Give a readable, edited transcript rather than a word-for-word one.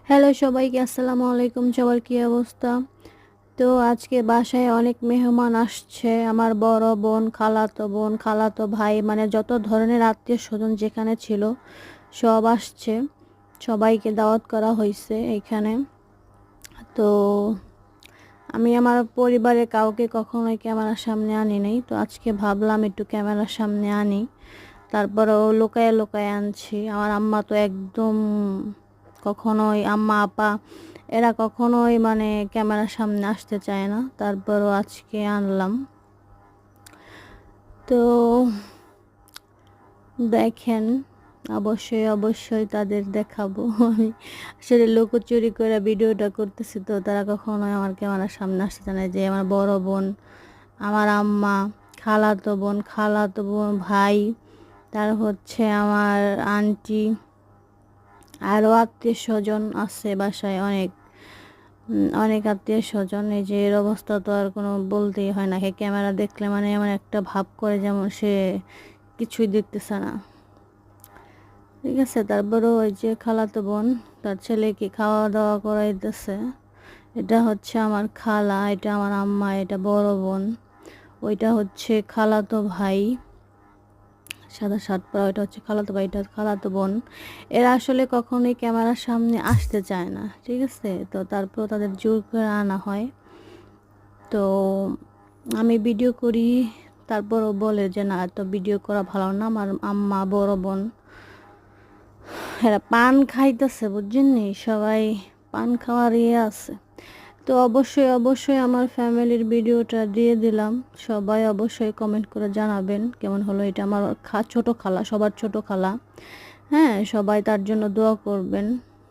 Hello সবাইকে, আসসালামু আলাইকুম। সবার কি অবস্থা? তো আজকে বাসায় অনেক মেহমান আসছে। আমার বড় বোন, খালাতো ভাই, মানে যত ধরনের আত্মীয় স্বজন যেখানে ছিল সব আসছে। সবাইকে দাওয়াত করা হয়েছে এখানে। তো আমি আমার পরিবারের কাউকে কখনোই ক্যামেরার সামনে আনি নাই, তো আজকে ভাবলাম একটু ক্যামেরার সামনে আনি। তারপরেও লুকায়ে লুকায়ে আনছি। আমার আম্মা তো একদম কখনোই, আম্মা আপা এরা কখনোই মানে ক্যামেরার সামনে আসতে চায় না, তারপরও আজকে আনলাম। তো দেখেন, অবশ্যই অবশ্যই তাদের দেখাবো। আমি আসলে লুকোচুরি করে ভিডিওটা করতেছি, তো তারা কখনোই আমার ক্যামেরার সামনে আসতে চায় না। যে আমার বড় বোন, আমার আম্মা, খালাতো বোন ভাই, তার হচ্ছে আমার আন্টি, আরও আত্মীয় স্বজন আছে বাসায় অনেক। অনেক আত্মীয় স্বজন। এই যে এর অবস্থা তো আর কোনো বলতেই হয় না। ক্যামেরা দেখলে মানে এমন একটা ভাব করে যেমন সে কিছুই দেখতেছে না। ঠিক আছে, তারপরেও ওই যে খালাতো বোন তার ছেলেকে খাওয়া দাওয়া করাইতেছে। এটা হচ্ছে আমার খালা, এটা আমার আম্মা, এটা বড় বোন, ওইটা হচ্ছে খালাতো ভাই, সাদা শার্ট পরা, ওইটা হচ্ছে খালাতো ভাই, এটা খালাতো বোন। এরা আসলে কখনোই ক্যামেরার সামনে আসতে চায় না, ঠিক আছে। তো তারপর তাদের জোর করে আনা হয়। তো আমি ভিডিও করি, তারপরও বলে যে না, এত ভিডিও করা ভালো না। আমার আম্মা, বড় বোন, এরা পান খাইতেছে, বুঝছেন নি, সবাই পান খাওয়ার আছে। তো অবশ্যই অবশ্যই আমার ফ্যামিলির ভিডিওটা দিয়ে দিলাম। সবাই অবশ্যই কমেন্ট করে জানাবেন কেমন হলো। এটা আমার ছোট খালা, সবার ছোট খালা। হ্যাঁ, সবাই তার জন্য দোয়া করবেন।